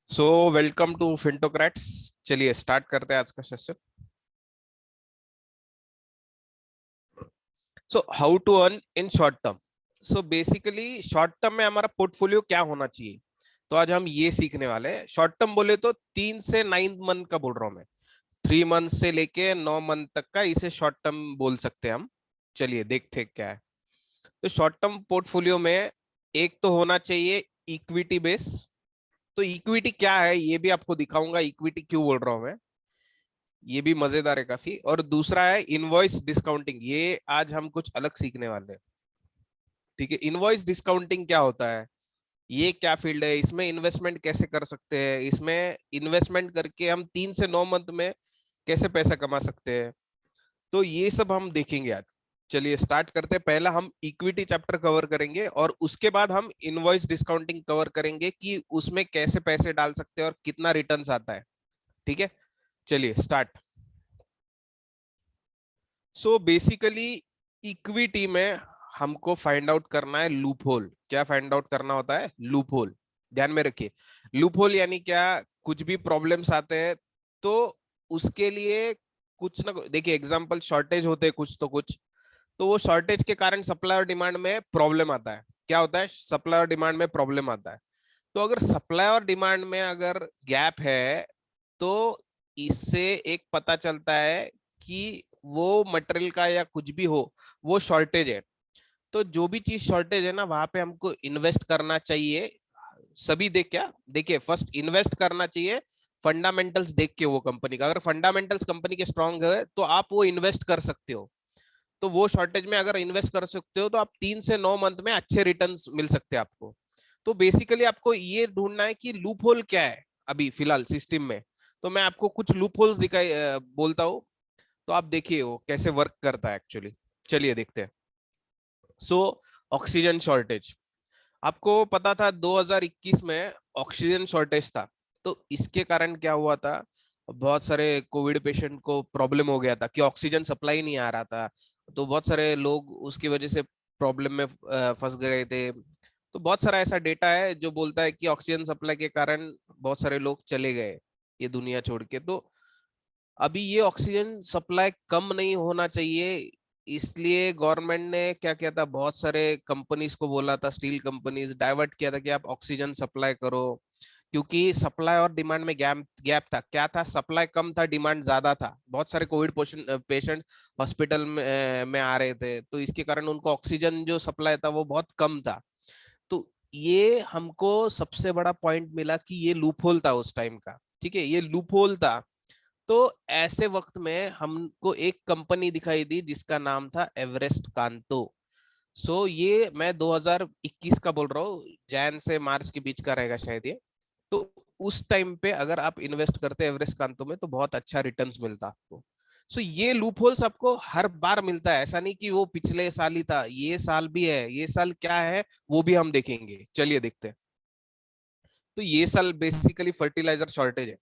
So welcome to फिंटोक्रेट्स। चलिए start करते हैं आज का session. So how to earn in short term. So basically short term में हमारा पोर्टफोलियो क्या होना चाहिए, तो आज हम ये सीखने वाले हैं। शॉर्ट टर्म बोले तो 3 से 9 मंथ का बोल रहा हूँ मैं। 3 मंथ से लेके 9 मंथ तक का इसे शॉर्ट टर्म बोल सकते हैं हम। चलिए देखते हैं क्या है। तो शॉर्ट टर्म पोर्टफोलियो में एक तो होना चाहिए इक्विटी बेस। तो इक्विटी क्या है ये भी आपको दिखाऊंगा, इक्विटी क्यों बोल रहा हूं मैं, ये भी मजेदार है काफी। और दूसरा है इनवॉइस डिस्काउंटिंग, ये आज हम कुछ अलग सीखने वाले हैं। ठीक है, इनवॉइस डिस्काउंटिंग क्या होता है, ये क्या फील्ड है, इसमें इन्वेस्टमेंट कैसे कर सकते हैं, इसमें इन्वेस्टमेंट करके हम 3 से 9 मंथ में कैसे पैसा कमा सकते हैं, तो ये सब हम देखेंगे आज। चलिए स्टार्ट करते हैं। पहला हम इक्विटी चैप्टर कवर करेंगे और उसके बाद हम इनवॉइस डिस्काउंटिंग कवर करेंगे कि उसमें कैसे पैसे डाल सकते हैं और कितना रिटर्न्स आता है। ठीक है, चलिए स्टार्ट। सो बेसिकली इक्विटी में हमको फाइंड आउट करना है लूप होल। क्या फाइंड आउट करना होता है? Loop hole. ध्यान में रखिए, लूप होल यानी क्या, कुछ भी प्रॉब्लम्स आते हैं तो उसके लिए कुछ ना, देखिए एग्जांपल शॉर्टेज होते हैं कुछ तो कुछ, तो वो शॉर्टेज के कारण सप्लाई और डिमांड में प्रॉब्लम आता है। क्या होता है? सप्लाई और डिमांड में प्रॉब्लम आता है। तो अगर सप्लाई और डिमांड में अगर गैप है तो इससे एक पता चलता है कि वो मटेरियल का या कुछ भी हो वो शॉर्टेज है। तो जो भी चीज शॉर्टेज है ना, वहां पे हमको इन्वेस्ट करना चाहिए। सभी देख, क्या देखिए, फर्स्ट इन्वेस्ट करना चाहिए फंडामेंटल्स देख के। वो कंपनी का अगर फंडामेंटल्स कंपनी के स्ट्रांग है तो आप वो इन्वेस्ट कर सकते हो। तो वो शॉर्टेज में अगर इन्वेस्ट कर सकते हो तो आप 3 से 9 मंथ में अच्छे रिटर्न्स मिल सकते हैं आपको। तो बेसिकली आपको ये ढूंढना है कि लूप होल क्या है अभी फिलहाल सिस्टम में। तो मैं आपको कुछ लूप होल्स दिखाई बोलता हूँ, तो आप देखिए वो कैसे वर्क करता है एक्चुअली। चलिए देखते हैं। सो ऑक्सीजन शॉर्टेज, आपको पता था 2021 में ऑक्सीजन शॉर्टेज था। तो इसके कारण क्या हुआ था, बहुत सारे कोविड पेशेंट को प्रॉब्लम हो गया था कि ऑक्सीजन सप्लाई नहीं आ रहा था। तो बहुत सारे लोग उसकी वजह से प्रॉब्लम में फंस गए थे। तो बहुत सारा ऐसा डेटा है जो बोलता है कि ऑक्सीजन सप्लाई के कारण बहुत सारे लोग चले गए ये दुनिया छोड़ के। तो अभी ये ऑक्सीजन सप्लाई कम नहीं होना चाहिए, इसलिए गवर्नमेंट ने क्या किया था, बहुत सारे कंपनीज को बोला था, स्टील कंपनीज डाइवर्ट किया था कि आप ऑक्सीजन सप्लाई करो। क्योंकि सप्लाई और डिमांड में गैप गैप था। क्या था? सप्लाई कम था, डिमांड ज्यादा था। बहुत सारे कोविड पेशेंट हॉस्पिटल में आ रहे थे, तो इसके कारण उनको ऑक्सीजन जो सप्लाई था वो बहुत कम था। तो ये हमको सबसे बड़ा पॉइंट मिला कि ये लूप होल था उस टाइम का। ठीक है, ये लूप होल था। तो ऐसे वक्त में हमको एक कंपनी दिखाई दी जिसका नाम था एवरेस्ट कांतो। सो ये मैं 2021 का बोल रहा हूँ, जैन से मार्च के बीच का रहेगा शायद ये। तो उस टाइम पे अगर आप इन्वेस्ट करते एवरेस्ट कांतो में तो बहुत अच्छा रिटर्न्स मिलता आपको। सो ये लूप होल्स आपको हर बार मिलता है, ऐसा नहीं कि वो पिछले साल ही था, ये साल भी है। ये साल क्या है वो भी हम देखेंगे, चलिए देखते हैं। तो ये साल बेसिकली फर्टिलाइजर शॉर्टेज है।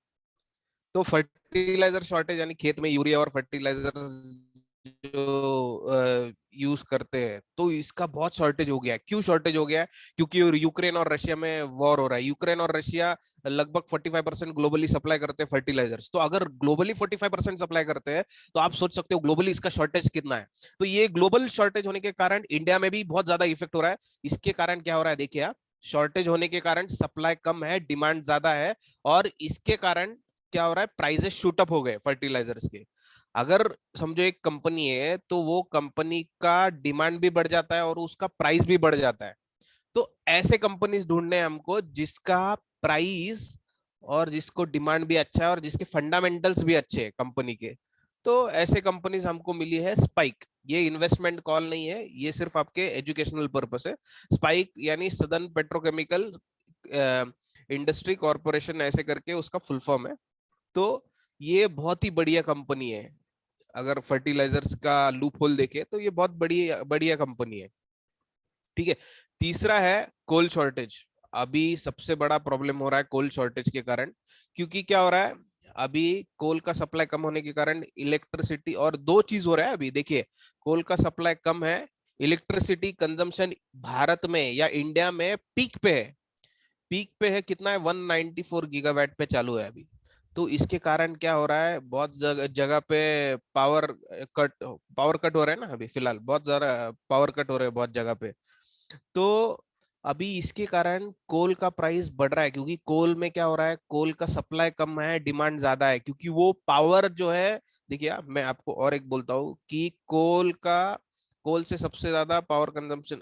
तो फर्टिलाइजर शॉर्टेज यानी खेत में यूरिया और फर्टिलाइजर जो यूज करते हैं, तो इसका बहुत शॉर्टेज हो गया है। क्यों शॉर्टेज हो गया है? क्योंकि यूक्रेन और रशिया में वॉर हो रहा है। यूक्रेन और रशिया लगभग 45% ग्लोबली सप्लाई करते हैं फर्टिलाइजर्स। तो अगर ग्लोबली 45% सप्लाई करते हैं तो आप सोच सकते हो ग्लोबली इसका शॉर्टेज कितना है। तो ये ग्लोबल शॉर्टेज होने के कारण इंडिया में भी बहुत ज्यादा इफेक्ट हो रहा है। इसके कारण क्या हो रहा है देखिए आप, शॉर्टेज होने के कारण सप्लाई कम है, डिमांड ज्यादा है। और इसके कारण क्या हो रहा है, प्राइजेस शूट अप हो गए फर्टिलाइजर्स के। अगर समझो एक कंपनी है तो वो कंपनी का डिमांड भी बढ़ जाता है और उसका प्राइस भी बढ़ जाता है। तो ऐसे कंपनीज ढूंढने हैं हमको जिसका प्राइस और जिसको डिमांड भी अच्छा है और जिसके फंडामेंटल्स भी अच्छे हैं कंपनी के। तो ऐसे कंपनीज हमको मिली है स्पाइक। ये इन्वेस्टमेंट कॉल नहीं है, ये सिर्फ आपके एजुकेशनल पर्पस है। स्पाइक यानी सदर्न पेट्रोकेमिकल इंडस्ट्री कॉरपोरेशन, ऐसे करके उसका फुल फॉर्म है। तो ये बहुत ही बढ़िया कंपनी है। अगर फर्टिलाइजर्स का लूप होल देखे तो ये बहुत बढ़िया बढ़िया कंपनी है। ठीक है, तीसरा है कोल शॉर्टेज। अभी सबसे बड़ा प्रॉब्लम हो रहा है कोल शॉर्टेज के कारण। क्योंकि क्या हो रहा है, अभी कोल का सप्लाई कम होने के कारण इलेक्ट्रिसिटी, और दो चीज हो रहा है अभी देखिए, कोल का सप्लाई कम है, इलेक्ट्रिसिटी कंजम्पशन भारत में या इंडिया में पीक पे है। पीक पे है, कितना है, 194 गीगावाट पे चालू है अभी। तो इसके कारण क्या हो रहा है, बहुत जगह पे कट पावर कट हो रहे हैं ना अभी फिलहाल, बहुत ज्यादा पावर कट हो रहे हैं बहुत जगह पे। तो अभी इसके कारण कोल का प्राइस बढ़ रहा है, क्योंकि कोल में क्या हो रहा है, कोल का सप्लाई कम है, डिमांड ज्यादा है, क्योंकि वो पावर जो है, देखिए मैं आपको और एक बोलता हूँ कि कोल से सबसे ज्यादा पावर कंजम्पशन,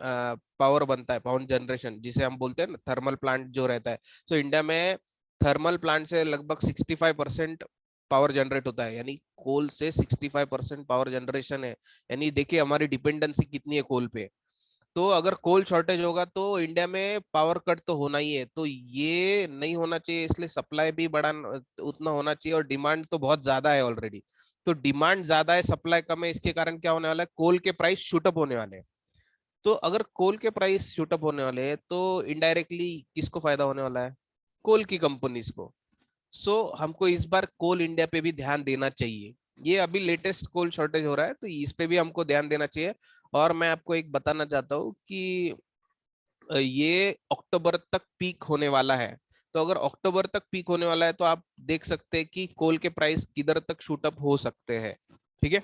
पावर बनता है, पावर जनरेशन जिसे हम बोलते हैं ना, थर्मल प्लांट जो रहता है। तो इंडिया में थर्मल प्लांट से लगभग 65% पावर जनरेट होता है, यानी कोल से 65% पावर जनरेशन है। यानी देखिए हमारी डिपेंडेंसी कितनी है कोल पे। तो अगर कोल शॉर्टेज होगा तो इंडिया में पावर कट तो होना ही है, तो ये नहीं होना चाहिए, इसलिए सप्लाई भी बड़ा उतना होना चाहिए, और डिमांड तो बहुत ज्यादा है ऑलरेडी। तो डिमांड ज्यादा है, सप्लाई कम है, इसके कारण क्या होने वाला है, कोल के प्राइस शूटअप होने वाले हैं। तो अगर कोल के प्राइस शूटअप होने वाले हैं तो इनडायरेक्टली किसको फायदा होने वाला है, कोल की कंपनीज को। सो हमको इस बार कोल इंडिया पे भी ध्यान देना चाहिए। ये अभी लेटेस्ट कोल शॉर्टेज हो रहा है, तो इस पे भी हमको ध्यान देना चाहिए। और मैं आपको एक बताना चाहता हूँ कि ये अक्टूबर तक पीक होने वाला है। तो अगर अक्टूबर तक पीक होने वाला है तो आप देख सकते हैं कि कोल के प्राइस किधर तक शूट अप हो सकते हैं। ठीक है,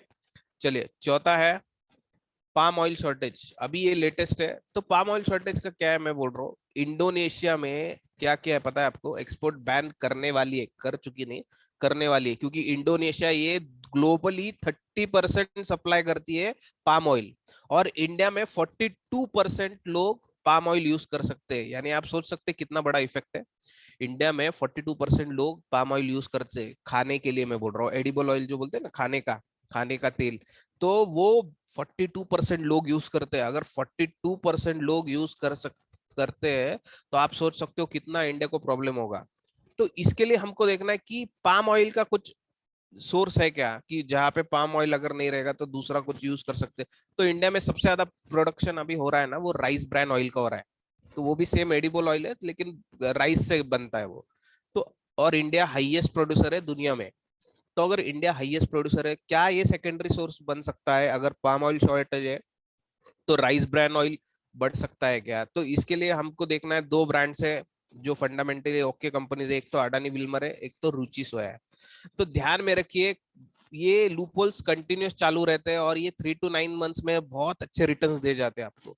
चलिए चौथा है पाम ऑयल शॉर्टेज। अभी ये लेटेस्ट है। तो पाम ऑयल शॉर्टेज का क्या है, मैं बोल रहा हूँ इंडोनेशिया में क्या क्या है पता है आपको, एक्सपोर्ट बैन करने वाली है, कर चुकी नहीं, करने वाली है, क्योंकि इंडोनेशिया ये ग्लोबली 30% सप्लाई करती है पाम ऑयल, और इंडिया में 42% लोग पाम ऑयल यूज कर सकते हैं। यानी आप सोच सकते हैं कितना बड़ा इफेक्ट है। इंडिया में 42% लोग पाम ऑयल यूज करते हैं खाने के लिए, मैं बोल रहा हूँ एडिबल ऑयल जो बोलते हैं ना, खाने का तेल। तो वो 42% लोग यूज करते हैं। अगर 42% लोग यूज करते हैं तो आप सोच सकते हो कितना इंडिया को प्रॉब्लम होगा। तो इसके लिए हमको देखना है कि पाम ऑयल का कुछ सोर्स है क्या, कि जहाँ पे पाम ऑयल अगर नहीं रहेगा तो दूसरा कुछ यूज कर सकते हैं। तो इंडिया में सबसे ज्यादा प्रोडक्शन अभी हो रहा है ना, वो राइस ब्रान ऑयल का हो रहा है। तो वो भी सेम एडिबल ऑयल है, लेकिन राइस से बनता है वो। तो और इंडिया हाईएस्ट प्रोड्यूसर है दुनिया में। तो अगर इंडिया हाईएस्ट प्रोड्यूसर है, क्या ये सेकेंडरी सोर्स बन सकता है, अगर पाम ऑयल शॉर्टेज है तो राइस ब्रांड ऑयल बढ़ सकता है क्या। तो इसके लिए हमको देखना है, दो ब्रांड्स है जो फंडामेंटली ओके कंपनीज है, एक तो अडानी विल्मर है, एक तो रुचि सोया है। तो ध्यान में रखिए, ये लूपहोल्स कंटिन्यूस चालू रहते हैं, और ये 3 to 9 मंथ्स में बहुत अच्छे रिटर्न्स दे जाते हैं आपको।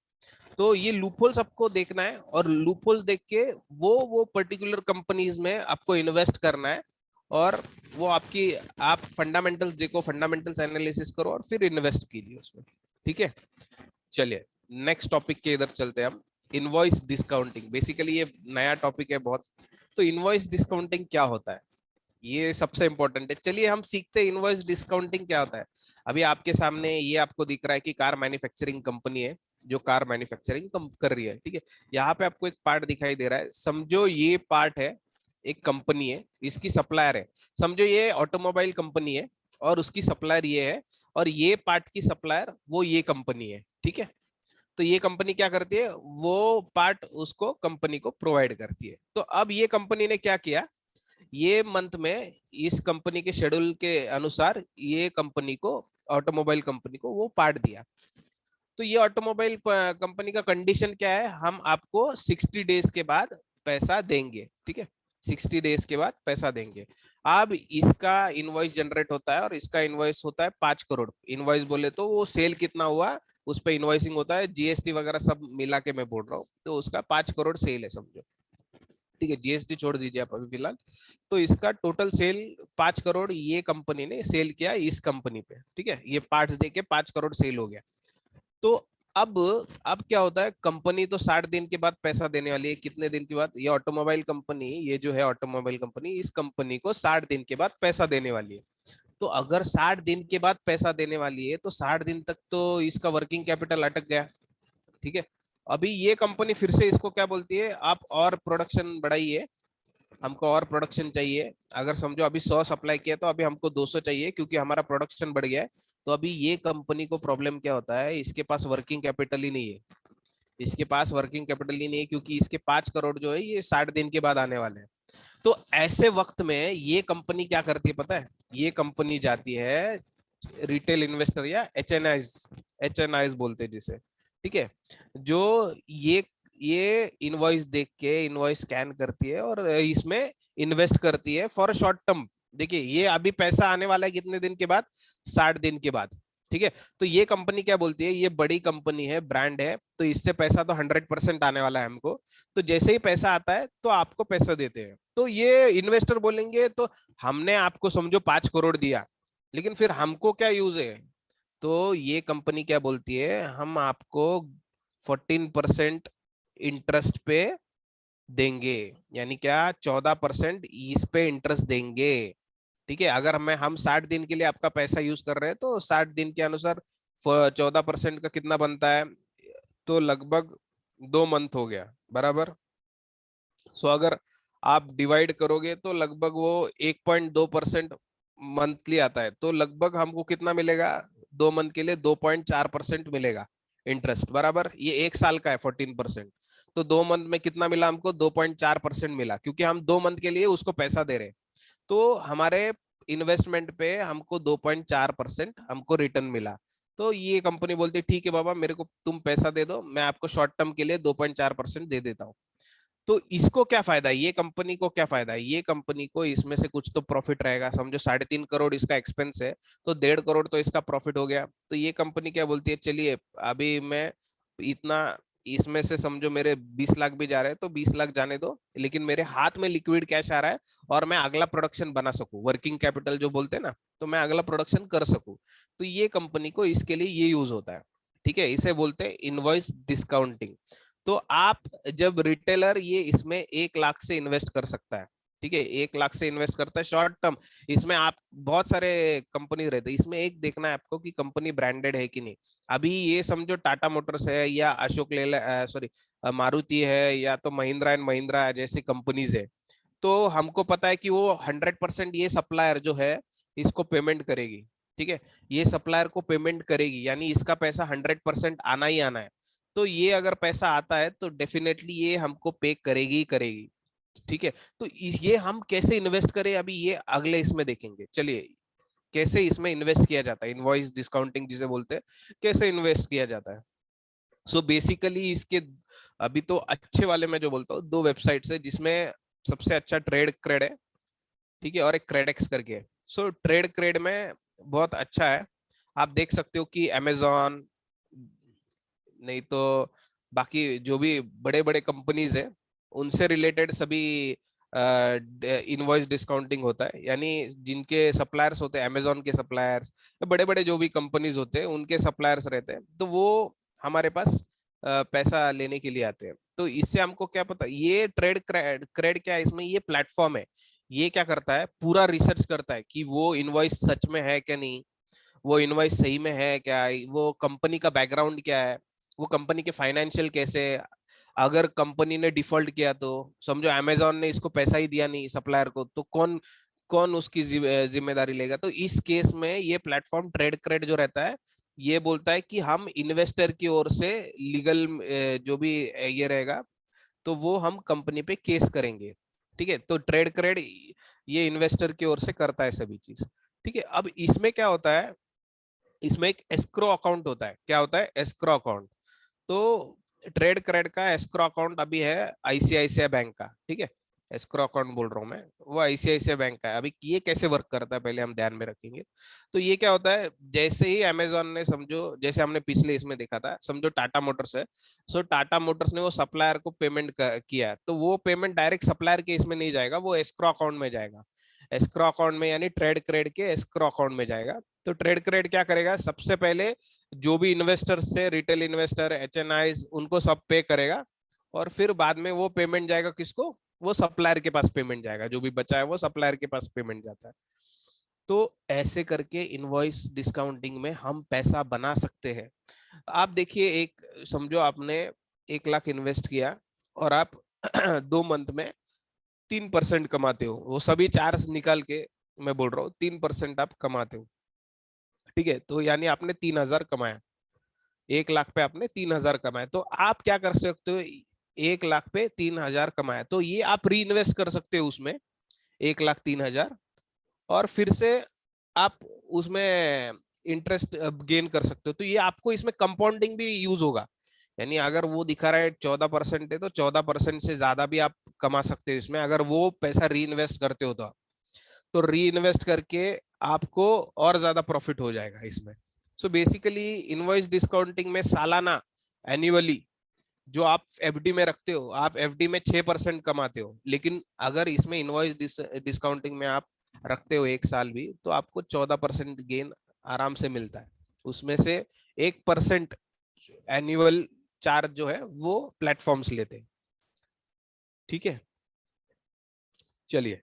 तो ये लूपहोल्स आपको देखना है, और लूपहोल देख के वो पर्टिकुलर कंपनीज में आपको इन्वेस्ट करना है। और वो आपकी, आप फंडामेंटल्स देखो, फंडामेंटल्स एनालिसिस करो और फिर इन्वेस्ट कीजिए उसमें। ठीक है, चलिए नेक्स्ट टॉपिक के इधर चलते हैं हम। इनवॉइस डिस्काउंटिंग, बेसिकली ये नया टॉपिक है बहुत। तो इनवॉइस डिस्काउंटिंग क्या होता है, ये सबसे इंपॉर्टेंट है। चलिए हम सीखते हैं इनवॉइस डिस्काउंटिंग क्या होता है। अभी आपके सामने ये आपको दिख रहा है कि कार मैन्युफैक्चरिंग कंपनी है जो कार मैन्युफैक्चरिंग कर रही है। ठीक है, यहाँ पे आपको एक पार्ट दिखाई दे रहा है, समझो ये पार्ट है, एक कंपनी है, इसकी सप्लायर है। समझो ये ऑटोमोबाइल कंपनी है और उसकी सप्लायर ये है, और ये पार्ट की सप्लायर वो ये कंपनी है। ठीक है, तो ये कंपनी क्या करती है, वो पार्ट उसको कंपनी को प्रोवाइड करती है। तो अब ये कंपनी ने क्या किया, ये मंथ में इस कंपनी के शेड्यूल के अनुसार ये कंपनी को, ऑटोमोबाइल कंपनी को वो पार्ट दिया। तो ये ऑटोमोबाइल कंपनी का कंडीशन क्या है, हम आपको 60 डेज के बाद पैसा देंगे। ठीक है, 60 डेज के बाद पैसा देंगे। अब इसका इनवॉइस जनरेट होता है, और इसका इनवॉइस होता है 5 करोड़। इनवॉइस बोले तो वो सेल कितना हुआ उस पर इनवॉइसिंग होता है, जीएसटी वगैरह सब मिला के मैं बोल रहा हूँ। तो उसका 5 करोड़ सेल है समझो। ठीक है, जीएसटी छोड़ दीजिए आप अभी फिलहाल। तो इसका टोटल सेल 5 करोड़ ये कंपनी ने सेल किया इस कंपनी पे। ठीक है, ये पार्ट्स देके 5 करोड़ सेल हो गया। तो अब अब क्या होता है, कंपनी तो 60 दिन के बाद पैसा देने वाली है। कितने दिन के बाद, ये ऑटोमोबाइल कंपनी, ये जो है ऑटोमोबाइल कंपनी, इस कंपनी को 60 दिन के बाद पैसा देने वाली है। तो अगर 60 दिन के बाद पैसा देने वाली है तो 60 दिन तक तो इसका वर्किंग कैपिटल अटक गया। ठीक है, अभी ये कंपनी फिर से इसको क्या बोलती है, आप और प्रोडक्शन बढ़ाइए, हमको और प्रोडक्शन चाहिए। अगर समझो अभी 100 सप्लाई किया तो अभी हमको 200 चाहिए, क्योंकि हमारा प्रोडक्शन बढ़ गया है। तो अभी ये कंपनी को प्रॉब्लम क्या होता है, इसके पास वर्किंग कैपिटल ही नहीं है। इसके पास वर्किंग कैपिटल ही नहीं है, क्योंकि इसके 5 करोड़ जो है ये 60 दिन के बाद आने वाले हैं। तो ऐसे वक्त में ये कंपनी क्या करती है पता है, ये कंपनी जाती है रिटेल इन्वेस्टर या एच एन आईज बोलते हैं जिसे। ठीक है, जो ये इनवॉइस देख के इनवॉइस स्कैन करती है और इसमें इन्वेस्ट करती है फॉर शॉर्ट टर्म। देखिए ये अभी पैसा आने वाला है कितने दिन के बाद, 60 दिन के बाद। ठीक है, तो ये कंपनी क्या बोलती है, ये बड़ी कंपनी है, ब्रांड है, तो इससे पैसा तो 100% आने वाला है हमको, तो जैसे ही पैसा आता है तो आपको पैसा देते हैं। तो ये इन्वेस्टर बोलेंगे तो हमने आपको समझो 5 करोड़ दिया, लेकिन फिर हमको क्या यूज है, तो ये कंपनी क्या बोलती है, हम आपको 14% इंटरेस्ट पे देंगे, यानी क्या 14% इस पे इंटरेस्ट देंगे। ठीक है, अगर हम 60 दिन के लिए आपका पैसा यूज कर रहे हैं तो 60 दिन के अनुसार 14% का कितना बनता है, तो लगभग 2 मंथ हो गया बराबर। सो अगर आप डिवाइड करोगे तो लगभग वो 1.2% मंथली आता है, तो लगभग हमको कितना मिलेगा, 2 मंथ के लिए 2.4% मिलेगा इंटरेस्ट बराबर। ये 1 साल का है 14%, तो 2 मंथ में कितना मिला हमको, 2.4% मिला, क्योंकि हम 2 मंथ के लिए उसको पैसा दे रहे हैं। तो हमारे इन्वेस्टमेंट पे हमको 2.4% हमको रिटर्न मिला। तो ये कंपनी बोलती है ठीक है बाबा, मेरे को तुम पैसा दे दो, मैं आपको शॉर्ट टर्म के लिए 2.4% दे देता हूँ। तो इसको क्या फायदा है, ये कंपनी को क्या फायदा है, ये कंपनी को इसमें से कुछ तो प्रॉफिट रहेगा। समझो 3.5 करोड़ इसका एक्सपेंस है, तो 1.5 करोड़ तो इसका प्रॉफिट हो गया। तो ये कंपनी क्या बोलती है, चलिए अभी मैं इतना, इसमें से समझो मेरे 20 लाख भी जा रहे हैं तो 20 लाख जाने दो, लेकिन मेरे हाथ में लिक्विड कैश आ रहा है और मैं अगला प्रोडक्शन बना सकूं, वर्किंग कैपिटल जो बोलते हैं ना, तो मैं अगला प्रोडक्शन कर सकूं। तो ये कंपनी को इसके लिए ये यूज होता है। ठीक है, इसे बोलते हैं इनवॉइस डिस्काउंटिंग। तो आप जब रिटेलर ये इसमें 1 लाख से इन्वेस्ट कर सकता है, ठीक है, 1 लाख से इन्वेस्ट करता है शॉर्ट टर्म। इसमें आप बहुत सारे कंपनी रहते हैं, इसमें एक देखना है आपको कि कंपनी ब्रांडेड है कि नहीं। अभी ये समझो टाटा मोटर्स है या अशोक लेलैंड, सॉरी मारुति है, या तो महिंद्रा एंड महिंद्रा जैसी कंपनीज है, तो हमको पता है कि वो 100% ये सप्लायर जो है इसको पेमेंट करेगी। ठीक है, ये सप्लायर को पेमेंट करेगी, यानी इसका पैसा 100% आना ही आना है। तो ये अगर पैसा आता है तो डेफिनेटली ये हमको पे करेगी ही करेगी। ठीक है, तो ये हम कैसे इन्वेस्ट करें, अभी ये अगले इसमें देखेंगे। चलिए कैसे इसमें इन्वेस्ट किया जाता है, इनवॉइस डिस्काउंटिंग जिसे बोलते हैं, कैसे इन्वेस्ट किया जाता है। सो बेसिकली इसके अभी तो अच्छे वाले मैं जो बोलता हूँ, 2 वेबसाइट्स है जिसमें सबसे अच्छा ट्रेड क्रेड है, ठीक है, और एक क्रेडेक्स करके है। सो ट्रेड क्रेड में बहुत अच्छा है, आप देख सकते हो कि अमेजोन, नहीं तो बाकी जो भी बड़े बड़े कंपनीज है उनसे रिलेटेड सभी इनवॉइस डिस्काउंटिंग होता है, यानी जिनके सप्लायर्स होते हैं, अमेजोन के सप्लायर्स, बड़े बड़े जो भी कंपनीज होते हैं उनके सप्लायर्स रहते हैं, तो वो हमारे पास पैसा लेने के लिए आते हैं। तो इससे हमको क्या पता, ये ट्रेड क्रेड क्रेड क्या है, इसमें ये प्लेटफॉर्म है, ये क्या करता है, पूरा रिसर्च करता है कि वो इनवॉइस सच में है क्या नहीं, वो इनवॉइस सही में है क्या, वो कंपनी का बैकग्राउंड क्या है, वो कंपनी के फाइनेंशियल कैसे, अगर कंपनी ने डिफॉल्ट किया तो समझो अमेजोन ने इसको पैसा ही दिया नहीं सप्लायर को, तो कौन कौन उसकी जिम्मेदारी लेगा। तो इस केस में ये प्लेटफॉर्म ट्रेड क्रेड जो रहता है, ये बोलता है कि हम इन्वेस्टर की ओर से लीगल जो भी ये रहेगा, तो वो हम कंपनी पे केस करेंगे। ठीक है, तो ट्रेड क्रेड ये इन्वेस्टर की ओर से करता है सभी चीज। ठीक है, अब इसमें क्या होता है, इसमें एक एस्क्रो अकाउंट होता है। क्या होता है, एस्क्रो अकाउंट। तो ट्रेड क्रेड का एस्क्रो अकाउंट अभी है आईसीआईसीआई बैंक का। ठीक है, एस्क्रो अकाउंट बोल रहा हूँ मैं, वो आईसीआईसीआई बैंक का है। अभी ये कैसे वर्क करता है पहले हम ध्यान में रखेंगे। तो ये क्या होता है, जैसे ही अमेजोन ने, समझो जैसे हमने पिछले इसमें देखा था, समझो टाटा मोटर्स है, सो टाटा मोटर्स ने वो सप्लायर को पेमेंट किया, तो वो पेमेंट डायरेक्ट सप्लायर के इसमें नहीं जाएगा, वो एस्क्रो अकाउंट में जाएगा। एस्क्रो अकाउंट में यानी ट्रेड क्रेड के एस्क्रो अकाउंट में जाएगा। तो ट्रेड क्रेड क्या करेगा, सबसे पहले जो भी इन्वेस्टर थे, रिटेल इन्वेस्टर, एचएनआईज, उनको सब पे करेगा, और फिर बाद में वो पेमेंट जाएगा किसको, वो सप्लायर के पास पेमेंट जाएगा, जो भी बचा है वो सप्लायर के पास पेमेंट जाता है। तो ऐसे करके इनवॉइस डिस्काउंटिंग में हम पैसा बना सकते हैं। आप देखिए, एक समझो आपने 1 लाख इन्वेस्ट किया और आप 2 मंथ में 3% कमाते हो, वो सभी चार्ज निकाल के मैं बोल रहा हूँ 3% आप कमाते हो। ठीक है, तो यानी आपने 3,000 कमाया, 1 लाख पे आपने 3,000 कमाया, तो आप क्या कर सकते हो, 1 लाख पे 3,000 कमाया, तो ये आप री इन्वेस्ट कर सकते हो उसमें 1,03,000, और फिर से आप उसमें इंटरेस्ट गेन कर सकते हो। तो ये आपको इसमें कंपाउंडिंग भी यूज होगा, यानी अगर वो दिखा रहा है 14% है तो 14% से ज्यादा भी आप कमा सकते हो इसमें, अगर वो पैसा री इन्वेस्ट करते हो तो आप, तो री इन्वेस्ट करके आपको और ज्यादा प्रॉफिट हो जाएगा इसमें। सो बेसिकली इनवॉइस डिस्काउंटिंग में सालाना, एनुअली जो आप एफडी में रखते हो, आप एफडी में 6% कमाते हो, लेकिन अगर इसमें इनवॉइस डिस्काउंटिंग में आप रखते हो 1 साल भी, तो आपको 14% गेन आराम से मिलता है। उसमें से 1% एनुअल चार्ज जो है वो प्लेटफॉर्म्स लेते हैं। ठीक है, चलिए,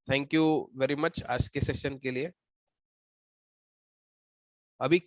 थैंक यू वेरी मच आज के सेशन के लिए। अभी